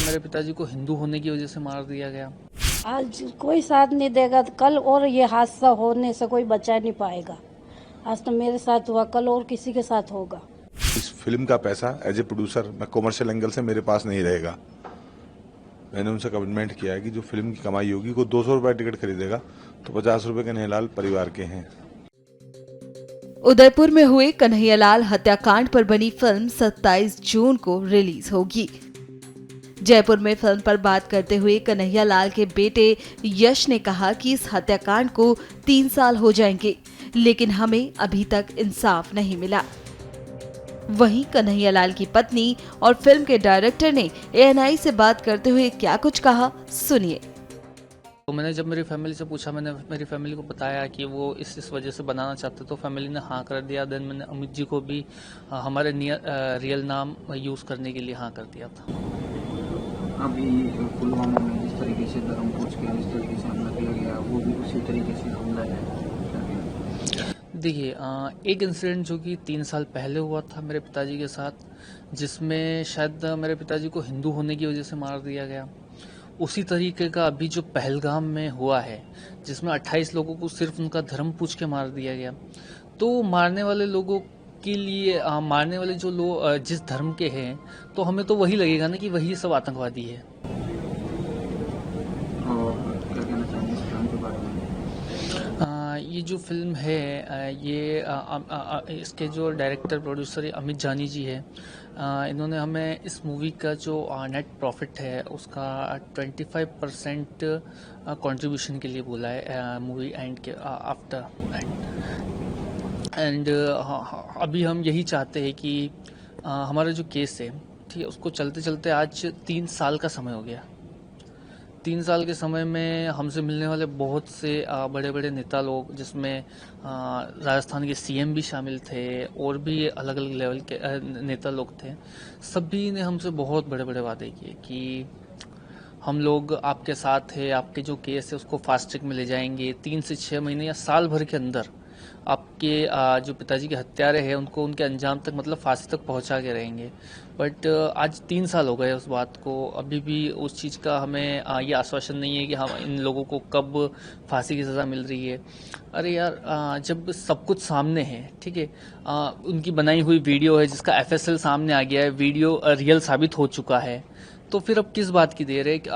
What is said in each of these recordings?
मेरे पिताजी को हिंदू होने की वजह से मार दिया गया। आज कोई साथ नहीं देगा तो कल और ये हादसा होने से कोई बचा नहीं पाएगा। आज तो मेरे साथ हुआ, कल और किसी के साथ होगा। इस फिल्म का पैसा एज ए प्रोड्यूसर मैं कॉमर्शियल एंगल से मेरे पास नहीं रहेगा। मैंने उनसे कमिटमेंट किया है कि जो फिल्म की कमाई होगी को 200 रुपये टिकट खरीदेगा तो 50 रुपये कन्हैयालाल परिवार के हैं। उदयपुर में हुए कन्हैयालाल हत्याकांड पर बनी फिल्म 27 जून को रिलीज होगी। जयपुर में फिल्म पर बात करते हुए कन्हैयालाल के बेटे यश ने कहा कि इस हत्याकांड को 3 साल हो जाएंगे, लेकिन हमें अभी तक इंसाफ नहीं मिला। वहीं कन्हैयालाल की पत्नी और फिल्म के डायरेक्टर ने ANI से बात करते हुए क्या कुछ कहा, सुनिए। तो मैंने जब मेरी फैमिली से पूछा, मैंने मेरी फैमिली को बताया कि वो इस वजह से बनाना चाहते, तो फैमिली ने हाँ कर दिया। देन मैंने अमित जी को भी हमारे रियल नाम यूज़ करने के लिए हाँ कर दिया था। अभी पुलवामा में जिस तरीके से धर्म पूछ के जिस तरीके से हमला किया गया, वो भी उसी तरीके से हमला है। देखिए, एक इंसिडेंट जो कि 3 साल पहले हुआ था मेरे पिताजी के साथ, जिसमें शायद मेरे पिताजी को हिंदू होने की वजह से मार दिया गया। उसी तरीके का अभी जो पहलगाम में हुआ है, जिसमें 28 लोगों को सिर्फ उनका धर्म पूछ के मार दिया गया। तो मारने वाले लोगों के लिए मारने वाले जो लोग जिस धर्म के हैं, तो हमें तो वही लगेगा ना कि वही सब आतंकवादी है। और क्या कहना चाहेंगे इस फिल्म के बारे में? ये जो फिल्म है, इसके जो डायरेक्टर प्रोड्यूसर अमित जानी जी है, इन्होंने हमें इस मूवी का जो नेट प्रॉफिट है उसका 25% कंट्रीब्यूशन के लिए बोला है मूवी एंड के आफ्टर एंड अभी हम यही चाहते हैं कि हमारा जो केस है, ठीक है, उसको चलते चलते आज 3 साल का समय हो गया। 3 साल के समय में हमसे मिलने वाले बहुत से बड़े बड़े नेता लोग, जिसमें राजस्थान के CM भी शामिल थे और भी अलग अलग लेवल के नेता लोग थे। सभी ने हमसे बहुत बड़े बड़े वादे किए कि हम लोग आपके साथ है, आपके जो केस है उसको फास्ट ट्रैक में ले जाएंगे, 3 से 6 महीने या साल भर के अंदर आपके जो पिताजी के हत्यारे हैं उनको उनके अंजाम तक, मतलब फांसी तक पहुंचा के रहेंगे। बट आज 3 साल हो गए उस बात को, अभी भी उस चीज़ का हमें ये आश्वासन नहीं है कि हम इन लोगों को कब फांसी की सज़ा मिल रही है। अरे यार, जब सब कुछ सामने है, ठीक है, उनकी बनाई हुई वीडियो है जिसका FSL सामने आ गया है, वीडियो रियल साबित हो चुका है, तो फिर अब किस बात की देर है कि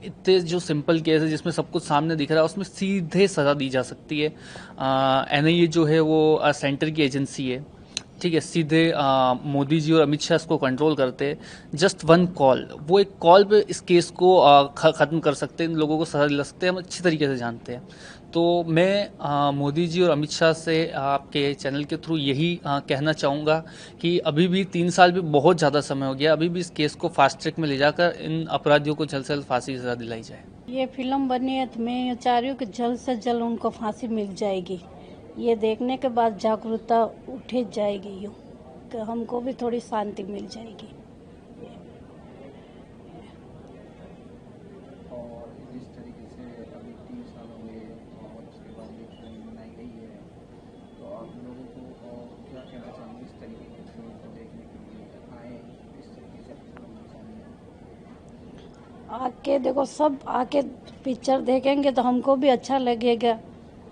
इतने जो सिंपल केस है जिसमें सब कुछ सामने दिख रहा है उसमें सीधे सज़ा दी जा सकती है। NIA जो है वो सेंटर की एजेंसी है, ठीक है, सीधे मोदी जी और अमित शाह इसको कंट्रोल करते हैं। जस्ट वन कॉल, वो एक कॉल पे इस केस को ख़त्म कर सकते हैं, इन लोगों को सजा दिला सकते हैं, हम अच्छी तरीके से जानते हैं। तो मैं मोदी जी और अमित शाह से आपके चैनल के थ्रू यही कहना चाहूँगा कि अभी भी 3 साल भी बहुत ज़्यादा समय हो गया, अभी भी इस केस को फास्ट ट्रैक में ले जाकर इन अपराधियों को जल्द से जल्द फांसी की सजा दिलाई जाए। ये फिल्म बनी है तो मैं चाह रही हूँ कि जल्द से जल्द उनको फांसी मिल जाएगी। ये देखने के बाद जागरूकता उठ जाएगी, यूँ कि हमको भी थोड़ी शांति मिल जाएगी। और जिस तरीके से अभी 3 साल हो गए और उसके बाद ये फिल्म बनाई गई है, तो आप लोगों को क्या कहना चाहेंगे इस तरीके की फिल्म को देखने के लिए आए, इस तरीके से फिल्म सामने आके देखो, सब आके पिक्चर देखेंगे तो हमको भी अच्छा लगेगा,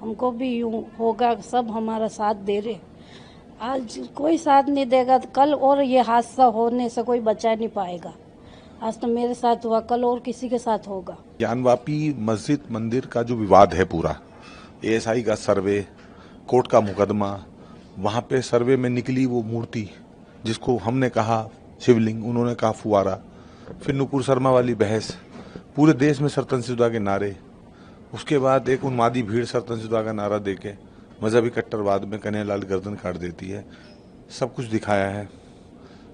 हमको भी यूँ होगा सब हमारा साथ दे रहे। आज कोई साथ नहीं देगा तो कल और ये हादसा होने से कोई बचा नहीं पाएगा। आज तो मेरे साथ हुआ, कल और किसी के साथ होगा। ज्ञानवापी मस्जिद मंदिर का जो विवाद है पूरा, ASI का सर्वे, कोर्ट का मुकदमा, वहां पे सर्वे में निकली वो मूर्ति जिसको हमने कहा शिवलिंग, उन्होंने कहा फुवारा, फिर नुपुर शर्मा वाली बहस, पूरे देश में सरतनशुदा के नारे, उसके बाद एक उन्मादी भीड़ सरतनशुदा का नारा देके मजहबी कट्टरवाद में कन्हैयालाल गर्दन काट देती है। सब कुछ दिखाया है,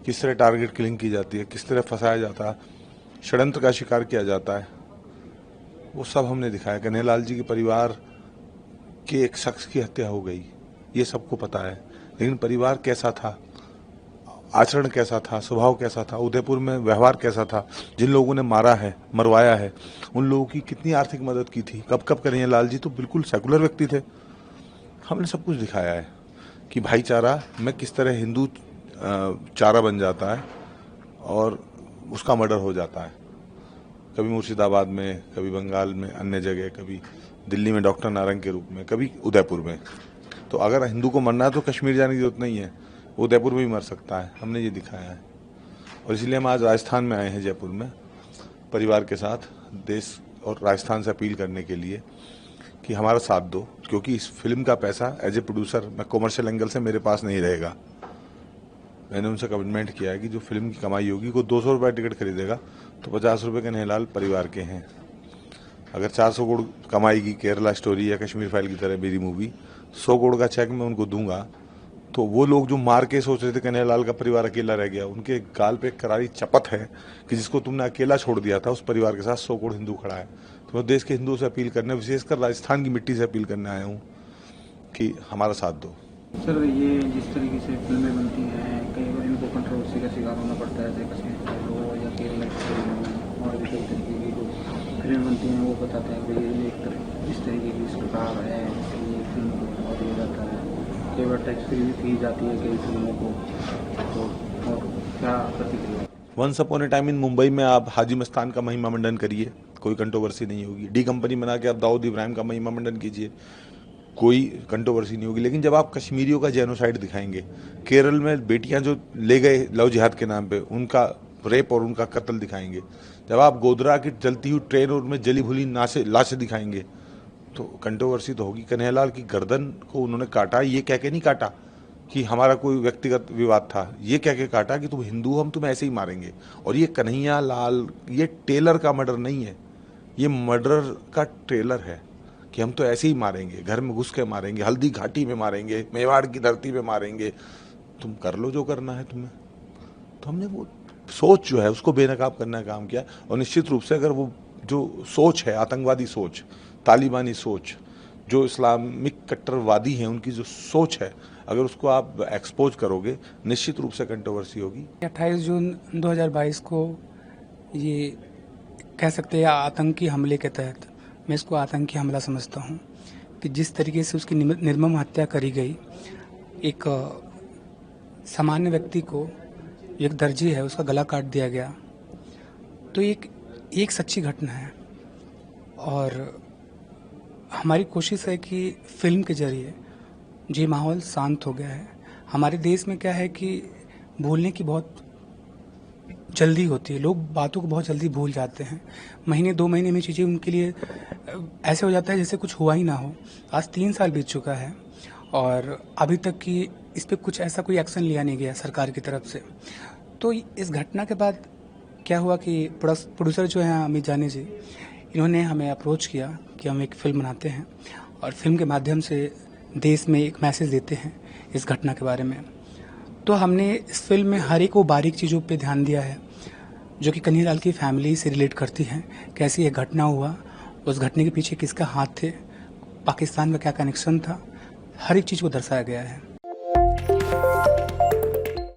किस तरह टारगेट किलिंग की जाती है, किस तरह फंसाया जाता है, षड्यंत्र का शिकार किया जाता है, वो सब हमने दिखाया। कन्हैयालाल जी के परिवार के एक शख्स की हत्या हो गई, ये सबको पता है, लेकिन परिवार कैसा था, आचरण कैसा था, स्वभाव कैसा था, उदयपुर में व्यवहार कैसा था, जिन लोगों ने मारा है, मरवाया है, उन लोगों की कितनी आर्थिक मदद की थी, कब कब कन्हैयालाल जी तो बिल्कुल सेकुलर व्यक्ति थे। हमने सब कुछ दिखाया है कि भाईचारा में किस तरह हिंदू चारा बन जाता है और उसका मर्डर हो जाता है। कभी मुर्शिदाबाद में, कभी बंगाल में, अन्य जगह, कभी दिल्ली में डॉक्टर नारंग के रूप में, कभी उदयपुर में। तो अगर हिंदू को मरना है तो कश्मीर जाने की जरूरत नहीं है, वो उदयपुर में भी मर सकता है। हमने ये दिखाया है और इसलिए हम आज राजस्थान में आए हैं, जयपुर में परिवार के साथ, देश और राजस्थान से अपील करने के लिए कि हमारा साथ दो, क्योंकि इस फिल्म का पैसा एज ए प्रोड्यूसर मैं कॉमर्शियल एंगल से मेरे पास नहीं रहेगा। मैंने उनसे कमिटमेंट किया है कि जो फिल्म की कमाई होगी, को 200 रुपये टिकट खरीदेगा तो 50 रुपये कन्हैयालाल परिवार के हैं। अगर 400 करोड़ कमाएगी केरला स्टोरी या कश्मीर फाइल की तरह मेरी मूवी, 100 करोड़ का चेक मैं उनको दूंगा, तो वो लोग जो मार के सोच रहे थे कन्हैयालाल का परिवार अकेला रह गया, उनके गाल पे करारी चपत है कि जिसको तुमने अकेला छोड़ दिया था, उस परिवार के साथ 100 करोड़ हिंदू खड़ा है। तो मैं देश के हिंदुओं से अपील करने, विशेषकर राजस्थान की मिट्टी से अपील करने आया हूँ कि हमारा साथ दो। सर, ये जिस तरीके से फिल्में बनती हैं, कई बार इनको कंट्रोवर्सी का शिकार होना पड़ता है, जैसे कश्मीर फाइल हो या केरला और भी कई तरीके की जो फिल्में बनती हैं, वो बताते हैं कि ये एक इस तरीके की सरकार है, ये फिल्म को बहुत दिया जाता है, कई बार टैक्स फ्री भी की जाती है कई फिल्मों को, तो और क्या प्रतिक्रिया? Once upon a time in Mumbai में आप हाजी मस्तान का महिमा मंडन करिए, कोई कंट्रोवर्सी नहीं होगी। डी कंपनी बना के आप दाऊद इब्राहिम का महिमा मंडन कीजिए, कोई कंट्रोवर्सी नहीं होगी। लेकिन जब आप कश्मीरियों का जेनोसाइड दिखाएंगे, केरल में बेटियां जो ले गए लव जिहाद के नाम पे, उनका रेप और उनका कत्ल दिखाएंगे, जब आप गोधरा की जलती हुई ट्रेन और उनमें जली भुली लाशें दिखाएंगे, तो कंट्रोवर्सी तो होगी। कन्हैयालाल की गर्दन को उन्होंने काटा, ये कह के नहीं काटा कि हमारा कोई व्यक्तिगत विवाद था, ये कह के काटा कि तुम हिंदू हो, हम तुम्हें ऐसे ही मारेंगे। और ये कन्हैयालाल, ये टेलर का मर्डर नहीं है, ये मर्डर का ट्रेलर है कि हम तो ऐसे ही मारेंगे, घर में घुस के मारेंगे, हल्दी घाटी में मारेंगे, मेवाड़ की धरती में मारेंगे, तुम कर लो जो करना है तुम्हें। तो हमने वो सोच जो है उसको बेनकाब करने का काम किया। और निश्चित रूप से अगर वो जो सोच है, आतंकवादी सोच, तालिबानी सोच, जो इस्लामिक कट्टरवादी हैं, उनकी जो सोच है, अगर उसको आप एक्सपोज करोगे, निश्चित रूप से कंट्रोवर्सी होगी। 28 जून 2022 को ये कह सकते हैं आतंकी हमले के तहत, मैं इसको आतंकी हमला समझता हूँ कि जिस तरीके से उसकी निर्मम हत्या करी गई, एक सामान्य व्यक्ति को, एक दर्जी है, उसका गला काट दिया गया, तो एक सच्ची घटना है। और हमारी कोशिश है कि फिल्म के जरिए ये माहौल शांत हो गया है। हमारे देश में क्या है कि भूलने की बहुत जल्दी होती है, लोग बातों को बहुत जल्दी भूल जाते हैं। महीने 2 महीने में चीज़ें उनके लिए ऐसे हो जाता है जैसे कुछ हुआ ही ना हो। आज 3 साल बीत चुका है और अभी तक की इस पर कुछ ऐसा कोई एक्शन लिया नहीं गया सरकार की तरफ से। तो इस घटना के बाद क्या हुआ कि प्रोड्यूसर जो हैं अमित जानी जी, इन्होंने हमें अप्रोच किया कि हम एक फ़िल्म बनाते हैं और फिल्म के माध्यम से देश में एक मैसेज देते हैं इस घटना के बारे में। तो हमने इस फिल्म में हर एक वो बारीक चीज़ों पे ध्यान दिया है जो कि कन्हैयालाल की फैमिली से रिलेट करती हैं। कैसी ये घटना हुआ, उस घटने के पीछे किसका हाथ थे, पाकिस्तान का क्या कनेक्शन था, हर एक चीज़ को दर्शाया गया है।